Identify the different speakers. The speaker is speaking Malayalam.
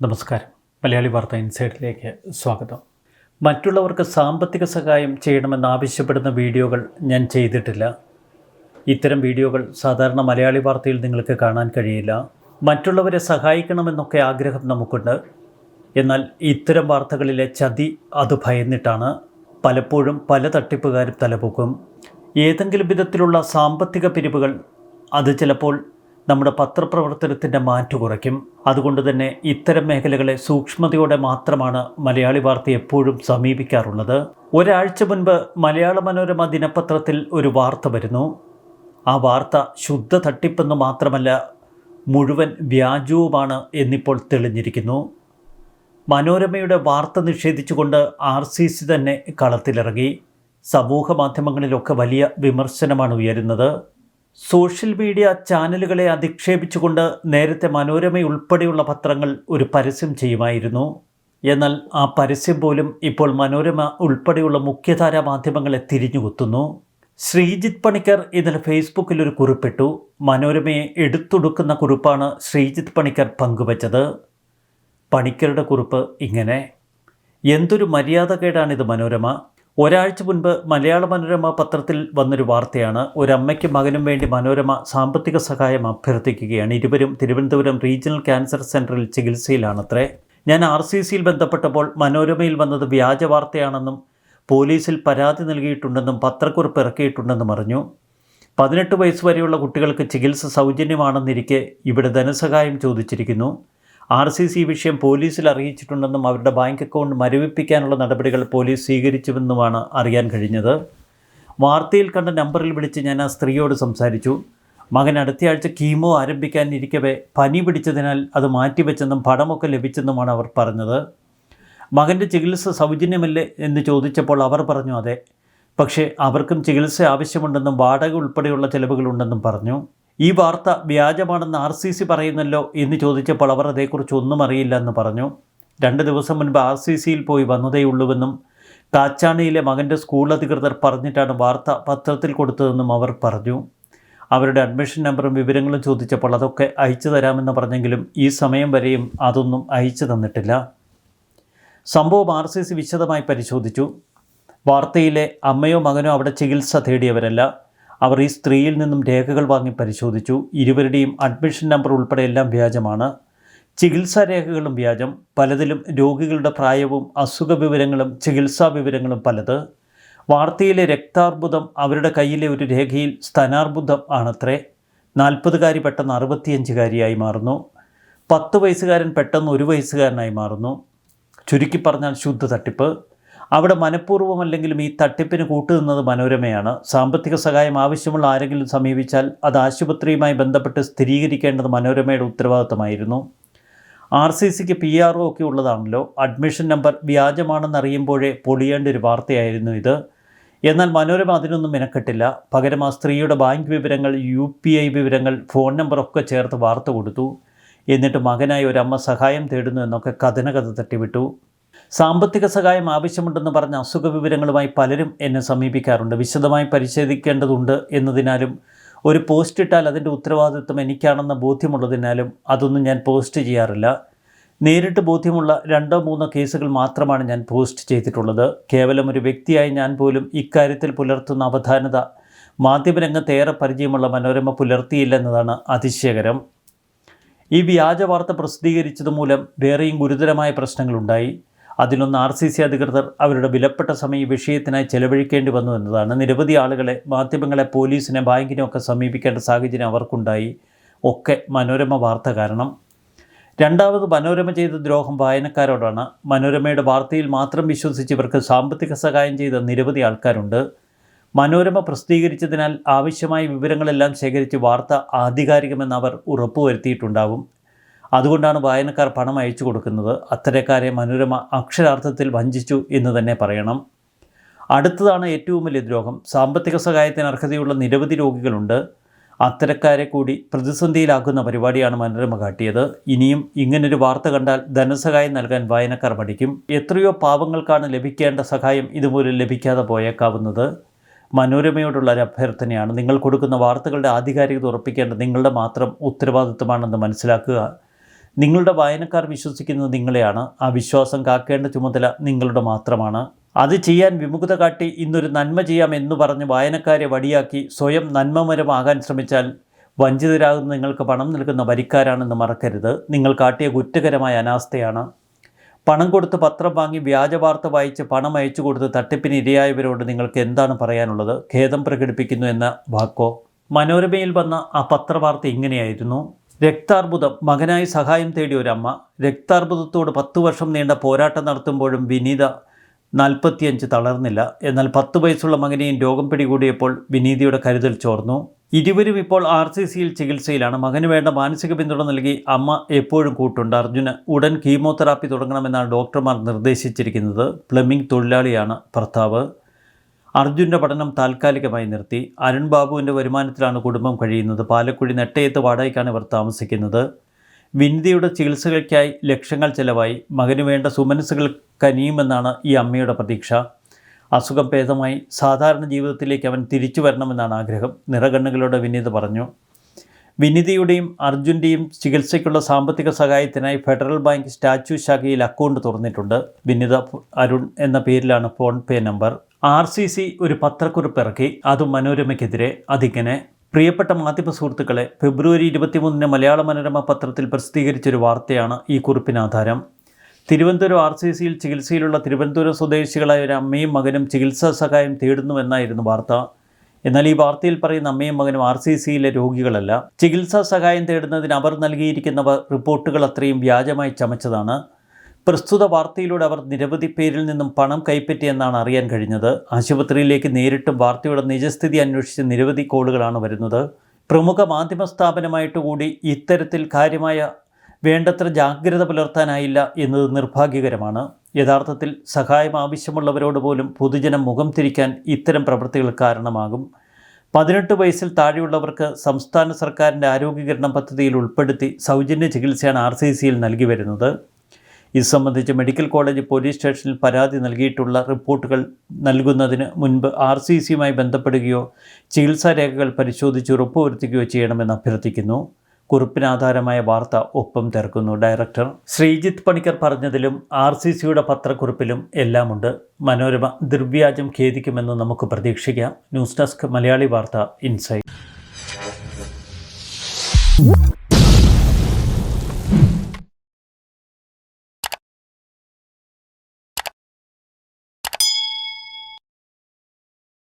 Speaker 1: നമസ്കാരം. മലയാളി വാർത്ത ഇൻസൈഡിലേക്ക് സ്വാഗതം. മറ്റുള്ളവർക്ക് സാമ്പത്തിക സഹായം ചെയ്യണമെന്നാവശ്യപ്പെടുന്ന വീഡിയോകൾ ഞാൻ ചെയ്തിട്ടില്ല. ഇത്തരം വീഡിയോകൾ സാധാരണ മലയാളി വാർത്തയിൽ നിങ്ങൾക്ക് കാണാൻ കഴിയില്ല. മറ്റുള്ളവരെ സഹായിക്കണമെന്നൊക്കെ ആഗ്രഹം നമുക്കുണ്ട്. എന്നാൽ ഇത്തരം വാർത്തകളിലെ ചതി അത് ഭയന്നിട്ടാണ്. പലപ്പോഴും പല തട്ടിപ്പുകാരും തലപൊക്കും. ഏതെങ്കിലും വിധത്തിലുള്ള സാമ്പത്തിക പിരിവുകൾ അത് ചിലപ്പോൾ നമ്മുടെ പത്രപ്രവർത്തനത്തിൻ്റെ മാറ്റു കുറയ്ക്കും. അതുകൊണ്ട് തന്നെ ഇത്തരം മേഖലകളെ സൂക്ഷ്മതയോടെ മാത്രമാണ് മലയാളി വാർത്ത എപ്പോഴും സമീപിക്കാറുള്ളത്. ഒരാഴ്ച മുൻപ് മലയാള മനോരമ ദിനപത്രത്തിൽ ഒരു വാർത്ത വരുന്നു. ആ വാർത്ത ശുദ്ധ തട്ടിപ്പെന്ന് മാത്രമല്ല, മുഴുവൻ വ്യാജവുമാണ് എന്നിപ്പോൾ തെളിഞ്ഞിരിക്കുന്നു. മനോരമയുടെ വാർത്ത നിഷേധിച്ചുകൊണ്ട് RCC തന്നെ കളത്തിലിറങ്ങി. സമൂഹ മാധ്യമങ്ങളിലൊക്കെ വലിയ വിമർശനമാണ് ഉയരുന്നത്. സോഷ്യൽ മീഡിയ ചാനലുകളെ അധിക്ഷേപിച്ചുകൊണ്ട് നേരത്തെ മനോരമയുൾപ്പെടെയുള്ള പത്രങ്ങൾ ഒരു പരസ്യം ചെയ്യുമായിരുന്നു. എന്നാൽ ആ പരസ്യം പോലും ഇപ്പോൾ മനോരമ ഉൾപ്പെടെയുള്ള മുഖ്യധാരാ മാധ്യമങ്ങളെ തിരിഞ്ഞുകുത്തുന്നു. ശ്രീജിത്ത് പണിക്കർ ഇന്നലെ ഫേസ്ബുക്കിൽ ഒരു കുറിപ്പിട്ടു. മനോരമയെ എടുത്തൊടുക്കുന്ന കുറിപ്പാണ് ശ്രീജിത്ത് പണിക്കർ പങ്കുവച്ചത്. പണിക്കരുടെ കുറിപ്പ് ഇങ്ങനെ: എന്തൊരു മര്യാദകേടാണിത് മനോരമ. ഒരാഴ്ച മുൻപ് മലയാള മനോരമ പത്രത്തിൽ വന്നൊരു വാർത്തയാണ്. ഒരമ്മയ്ക്കും മകനും വേണ്ടി മനോരമ സാമ്പത്തിക സഹായം അഭ്യർത്ഥിക്കുകയാണ്. ഇരുവരും തിരുവനന്തപുരം റീജിയണൽ ക്യാൻസർ സെൻ്ററിൽ ചികിത്സയിലാണത്രേ. ഞാൻ RCCയിൽ ബന്ധപ്പെട്ടപ്പോൾ മനോരമയിൽ വന്നത് വ്യാജ വാർത്തയാണെന്നും പോലീസിൽ പരാതി നൽകിയിട്ടുണ്ടെന്നും പത്രക്കുറിപ്പ് ഇറക്കിയിട്ടുണ്ടെന്നും അറിഞ്ഞു. 18 വയസ്സ് വരെയുള്ള കുട്ടികൾക്ക് ചികിത്സ സൗജന്യമാണെന്നിരിക്കെ ഇവിടെ ധനസഹായം ചോദിച്ചിരിക്കുന്നു. RCC വിഷയം പോലീസിൽ അറിയിച്ചിട്ടുണ്ടെന്നും അവരുടെ ബാങ്ക് അക്കൗണ്ട് മരവിപ്പിക്കാനുള്ള നടപടികൾ പോലീസ് സ്വീകരിച്ചുവെന്നുമാണ് അറിയാൻ കഴിഞ്ഞത്. വാർത്തയിൽ കണ്ട നമ്പറിൽ വിളിച്ച് ഞാൻ ആ സ്ത്രീയോട് സംസാരിച്ചു. മകൻ അടുത്തയാഴ്ച കീമോ ആരംഭിക്കാനിരിക്കവേ പനി പിടിച്ചതിനാൽ അത് മാറ്റിവെച്ചെന്നും പണമൊക്കെ ലഭിച്ചെന്നുമാണ് അവർ പറഞ്ഞത്. മകൻ്റെ ചികിത്സ സൗജന്യമല്ലേ എന്ന് ചോദിച്ചപ്പോൾ അവർ പറഞ്ഞു അതെ, പക്ഷേ അവർക്കും ചികിത്സ ആവശ്യമുണ്ടെന്നും വാടക ഉൾപ്പെടെയുള്ള ചിലവുകളുണ്ടെന്നും പറഞ്ഞു. ഈ വാർത്ത വ്യാജമാണെന്ന് RCC പറയുന്നല്ലോ എന്ന് ചോദിച്ചപ്പോൾ അവർ അതേക്കുറിച്ച് ഒന്നും അറിയില്ല എന്ന് പറഞ്ഞു. 2 ദിവസം മുൻപ് RCCയിൽ പോയി വന്നതേയുള്ളൂവെന്നും കാച്ചാണിയിലെ മകൻ്റെ സ്കൂൾ അധികൃതർ പറഞ്ഞിട്ടാണ് വാർത്ത പത്രത്തിൽ കൊടുത്തതെന്നും അവർ പറഞ്ഞു. അവരുടെ അഡ്മിഷൻ നമ്പറും വിവരങ്ങളും ചോദിച്ചപ്പോൾ അതൊക്കെ അയച്ചു തരാമെന്ന് പറഞ്ഞെങ്കിലും ഈ സമയം വരെയും അതൊന്നും അയച്ചു തന്നിട്ടില്ല. സംഭവം RCC വിശദമായി പരിശോധിച്ചു. വാർത്തയിലെ അമ്മയോ മകനോ അവിടെ ചികിത്സ തേടിയവരല്ല. അവർ ഈ സ്ത്രീയിൽ നിന്നും രേഖകൾ വാങ്ങി പരിശോധിച്ചു. ഇരുവരുടെയും അഡ്മിഷൻ നമ്പർ ഉൾപ്പെടെ എല്ലാം വ്യാജമാണ്. ചികിത്സാ രേഖകളും വ്യാജം. പലതിലും രോഗികളുടെ പ്രായവും അസുഖ വിവരങ്ങളും ചികിത്സാ വിവരങ്ങളും പലത്. വാർത്തയിലെ രക്താർബുദം അവരുടെ കയ്യിലെ ഒരു രേഖയിൽ സ്തനാർബുദം ആണത്രേ. 40കാരി പെട്ടെന്ന് 65കാരിയായി മാറുന്നു. 10 വയസ്സുകാരൻ പെട്ടെന്ന് 1 വയസ്സുകാരനായി മാറുന്നു. ചുരുക്കി പറഞ്ഞാൽ ശുദ്ധ തട്ടിപ്പ്. അവിടെ മനഃപൂർവ്വമല്ലെങ്കിലും ഈ തട്ടിപ്പിന് കൂട്ടുനിന്നത് മനോരമയാണ്. സാമ്പത്തിക സഹായം ആവശ്യമുള്ള ആരെങ്കിലും സമീപിച്ചാൽ അത് ആശുപത്രിയുമായി ബന്ധപ്പെട്ട് സ്ഥിരീകരിക്കേണ്ടത് മനോരമയുടെ ഉത്തരവാദിത്തമായിരുന്നു. RCCക്ക് PRO ഒക്കെ ഉള്ളതാണല്ലോ. അഡ്മിഷൻ നമ്പർ വ്യാജമാണെന്നറിയുമ്പോഴേ പൊളിയേണ്ട ഒരു വാർത്തയായിരുന്നു ഇത്. എന്നാൽ മനോരമ അതിനൊന്നും മെനക്കെട്ടില്ല. പകരം ആ സ്ത്രീയുടെ ബാങ്ക് വിവരങ്ങൾ, UPI വിവരങ്ങൾ, ഫോൺ നമ്പറൊക്കെ ചേർത്ത് വാർത്ത കൊടുത്തു. എന്നിട്ട് മകനായി ഒരമ്മ സഹായം തേടുന്നു എന്നൊക്കെ കഥ തട്ടിവിട്ടു. സാമ്പത്തിക സഹായം ആവശ്യമുണ്ടെന്ന് പറഞ്ഞ അസുഖ വിവരങ്ങളുമായി പലരും എന്നെ സമീപിക്കാറുണ്ട്. വിശദമായി പരിശോധിക്കേണ്ടതുണ്ട് എന്നതിനാലും ഒരു പോസ്റ്റ് ഇട്ടാൽ അതിൻ്റെ ഉത്തരവാദിത്വം എനിക്കാണെന്ന ബോധ്യമുള്ളതിനാലും അതൊന്നും ഞാൻ പോസ്റ്റ് ചെയ്യാറില്ല. നേരിട്ട് ബോധ്യമുള്ള 2-3 കേസുകൾ മാത്രമാണ് ഞാൻ പോസ്റ്റ് ചെയ്തിട്ടുള്ളത്. കേവലം ഒരു വ്യക്തിയായി ഞാൻ പോലും ഇക്കാര്യത്തിൽ പുലർത്തുന്ന അവധാനത മാധ്യമരംഗത്ത് ഏറെ പരിചയമുള്ള മനോരമ പുലർത്തിയില്ലെന്നതാണ് അതിശയകരം. ഈ വ്യാജ വാർത്ത പ്രസിദ്ധീകരിച്ചതുമൂലം വേറെയും ഗുരുതരമായ പ്രശ്നങ്ങളുണ്ടായി. അതിലൊന്ന് RCC അധികൃതർ അവരുടെ വിലപ്പെട്ട സമയം ഈ വിഷയത്തിനായി ചെലവഴിക്കേണ്ടി വന്നു എന്നതാണ്. നിരവധി ആളുകളെ, മാധ്യമങ്ങളെ, പോലീസിനെ, ബാങ്കിനെ ഒക്കെ സമീപിക്കേണ്ട സാഹചര്യം അവർക്കുണ്ടായി. ഒക്കെ മനോരമ വാർത്ത കാരണം. രണ്ടാമത് മനോരമ ചെയ്ത ദ്രോഹം വായനക്കാരോടാണ്. മനോരമയുടെ വാർത്തയിൽ മാത്രം വിശ്വസിച്ച് ഇവർക്ക് സാമ്പത്തിക സഹായം ചെയ്ത നിരവധി ആൾക്കാരുണ്ട്. മനോരമ പ്രസിദ്ധീകരിച്ചതിനാൽ ആവശ്യമായ വിവരങ്ങളെല്ലാം ശേഖരിച്ച് വാർത്ത ആധികാരികമെന്ന് അവർ ഉറപ്പുവരുത്തിയിട്ടുണ്ടാവും. അതുകൊണ്ടാണ് വായനക്കാർ പണം അയച്ചു കൊടുക്കുന്നത്. അത്തരക്കാരെ മനോരമ അക്ഷരാർത്ഥത്തിൽ വഞ്ചിച്ചു എന്ന് തന്നെ പറയണം. അടുത്തതാണ് ഏറ്റവും വലിയ ദ്രോഹം. സാമ്പത്തിക സഹായത്തിന് അർഹതയുള്ള നിരവധി രോഗികളുണ്ട്. അത്തരക്കാരെ കൂടി പ്രതിസന്ധിയിലാക്കുന്ന പരിപാടിയാണ് മനോരമ കാട്ടിയത്. ഇനിയും ഇങ്ങനൊരു വാർത്ത കണ്ടാൽ ധനസഹായം നൽകാൻ വായനക്കാർ പഠിക്കും. എത്രയോ പാവങ്ങൾക്കാണ് ലഭിക്കേണ്ട സഹായം ഇതുമൂലം ലഭിക്കാതെ പോയേക്കാവുന്നത്. മനോരമയോടുള്ള ഒരു അഭ്യർത്ഥനയാണ്. നിങ്ങൾ കൊടുക്കുന്ന വാർത്തകളുടെ ആധികാരികത ഉറപ്പിക്കേണ്ടത് നിങ്ങളുടെ മാത്രം ഉത്തരവാദിത്വമാണെന്ന് മനസ്സിലാക്കുക. നിങ്ങളുടെ വായനക്കാർ വിശ്വസിക്കുന്നത് നിങ്ങളെയാണ്. ആ വിശ്വാസം കാക്കേണ്ട ചുമതല നിങ്ങളുടെ മാത്രമാണ്. അത് ചെയ്യാൻ വിമുഖത കാട്ടി ഇന്നൊരു നന്മ ചെയ്യാം എന്ന് പറഞ്ഞ് വായനക്കാരെ വടിയാക്കി സ്വയം നന്മമരമാകാൻ ശ്രമിച്ചാൽ വഞ്ചിതരാകുന്ന നിങ്ങൾക്ക് പണം നൽകുന്ന വരിക്കാരാണെന്ന് മറക്കരുത്. നിങ്ങൾ കാട്ടിയ കുറ്റകരമായ അനാസ്ഥയാണ്. പണം കൊടുത്ത് പത്രം വാങ്ങി വ്യാജ വാർത്ത വായിച്ച് പണം അയച്ചു കൊടുത്ത് തട്ടിപ്പിന് ഇരയായവരോട് നിങ്ങൾക്ക് എന്താണ് പറയാനുള്ളത്? ഖേദം പ്രകടിപ്പിക്കുന്നു എന്ന വാക്കോ? മനോരമയിൽ വന്ന ആ പത്രവാർത്ത ഇങ്ങനെയായിരുന്നു: രക്താർബുദം, മകനായി സഹായം തേടിയ ഒരമ്മ. രക്താർബുദത്തോട് 10 വർഷം നീണ്ട പോരാട്ടം നടത്തുമ്പോഴും വിനീത 45 തളർന്നില്ല. എന്നാൽ 10 വയസ്സുള്ള മകനെയും രോഗം പിടികൂടിയപ്പോൾ വിനീതയുടെ കരുതൽ ചോർന്നു. ഇരുവരും ഇപ്പോൾ RCCയിൽ ചികിത്സയിലാണ്. മകന് വേണ്ട മാനസിക പിന്തുണ നൽകി അമ്മ എപ്പോഴും കൂട്ടുണ്ട്. അർജുന് ഉടൻ കീമോതെറാപ്പി തുടങ്ങണമെന്നാണ് ഡോക്ടർമാർ നിർദ്ദേശിച്ചിരിക്കുന്നത്. പ്ലംബിംഗ് തൊഴിലാളിയാണ് ഭർത്താവ്. അർജുൻ്റെ പഠനം താൽക്കാലികമായി നിർത്തി. അരുൺ ബാബുവിൻ്റെ വരുമാനത്തിലാണ് കുടുംബം കഴിയുന്നത്. പാലക്കുഴി നെട്ടയത്ത് വാടകയ്ക്കാണ് ഇവർ താമസിക്കുന്നത്. വിനിതയുടെ ചികിത്സകൾക്കായി ലക്ഷങ്ങൾ ചെലവായി. മകന് വേണ്ട സുമനസ്സുകൾ കനിയുമെന്നാണ് ഈ അമ്മയുടെ പ്രതീക്ഷ. അസുഖം ഭേദമായി സാധാരണ ജീവിതത്തിലേക്ക് അവൻ തിരിച്ചു വരണമെന്നാണ് ആഗ്രഹം. നിറകണ്ണുകളോടെ വിനീത പറഞ്ഞു. വിനിതയുടെയും അർജുൻ്റെയും ചികിത്സയ്ക്കുള്ള സാമ്പത്തിക സഹായത്തിനായി ഫെഡറൽ ബാങ്ക് സ്റ്റാച്യു ശാഖയിൽ അക്കൗണ്ട് തുറന്നിട്ടുണ്ട്. വിനിത അരുൺ എന്ന പേരിലാണ് ഫോൺ പേ നമ്പർ. RCC ഒരു പത്രക്കുറിപ്പ് ഇറക്കി, അതും മനോരമയ്ക്കെതിരെ. അതിങ്ങനെ: പ്രിയപ്പെട്ട മാധ്യമ സുഹൃത്തുക്കളെ, ഫെബ്രുവരി 23 മലയാള മനോരമ പത്രത്തിൽ പ്രസിദ്ധീകരിച്ചൊരു വാർത്തയാണ് ഈ കുറിപ്പിനാധാരം. തിരുവനന്തപുരം RCCയിൽ ചികിത്സയിലുള്ള തിരുവനന്തപുരം സ്വദേശികളായ ഒരു അമ്മയും മകനും ചികിത്സാ സഹായം തേടുന്നുവെന്നായിരുന്നു വാർത്ത. എന്നാൽ ഈ വാർത്തയിൽ പറയുന്ന അമ്മയും മകനും RCCയിലെ രോഗികളല്ല. ചികിത്സാ സഹായം തേടുന്നതിന് അവർ നൽകിയിരിക്കുന്നവ റിപ്പോർട്ടുകൾ അത്രയും വ്യാജമായി ചമച്ചതാണ്. പ്രസ്തുത വാർത്തയിലൂടെ അവർ നിരവധി പേരിൽ നിന്നും പണം കൈപ്പറ്റിയെന്നാണ് അറിയാൻ കഴിഞ്ഞത്. ആശുപത്രിയിലേക്ക് നേരിട്ടും വാർത്തയുടെ നിജസ്ഥിതി അന്വേഷിച്ച് നിരവധി കോളുകളാണ് വരുന്നത്. പ്രമുഖ മാധ്യമ സ്ഥാപനമായിട്ട് കൂടി ഇത്തരത്തിൽ കാര്യമായ വേണ്ടത്ര ജാഗ്രത പുലർത്താനായില്ല എന്നത് നിർഭാഗ്യകരമാണ്. യഥാർത്ഥത്തിൽ സഹായം ആവശ്യമുള്ളവരോട് പോലും പൊതുജനം മുഖം തിരിക്കാൻ ഇത്തരം പ്രവൃത്തികൾ കാരണമാകും. 18 വയസ്സിൽ താഴെയുള്ളവർക്ക് സംസ്ഥാന സർക്കാരിൻ്റെ ആരോഗ്യകരണം പദ്ധതിയിൽ ഉൾപ്പെടുത്തി സൗജന്യ ചികിത്സയാണ് RCCയിൽ നൽകി വരുന്നത്. ഇത് സംബന്ധിച്ച് മെഡിക്കൽ കോളേജ് പോലീസ് സ്റ്റേഷനിൽ പരാതി നൽകിയിട്ടുള്ള റിപ്പോർട്ടുകൾ നൽകുന്നതിന് മുൻപ് RCCയുമായി ബന്ധപ്പെടുകയോ ചികിത്സാ രേഖകൾ പരിശോധിച്ച് ഉറപ്പുവരുത്തുകയോ ചെയ്യണമെന്ന് അഭ്യർത്ഥിക്കുന്നു. കുറിപ്പിനാധാരമായ വാർത്ത ഒപ്പം ചേർക്കുന്നു. ഡയറക്ടർ ശ്രീജിത്ത് പണിക്കർ പറഞ്ഞതിലും RCCയുടെ പത്രക്കുറിപ്പിലും എല്ലാമുണ്ട്. മനോരമ നിർവ്യാജം ഖേദിക്കുമെന്ന് നമുക്ക് പ്രതീക്ഷിക്കാം. ന്യൂസ് ഡെസ്ക്, മലയാളി വാർത്ത, ഇൻസൈറ്റ്.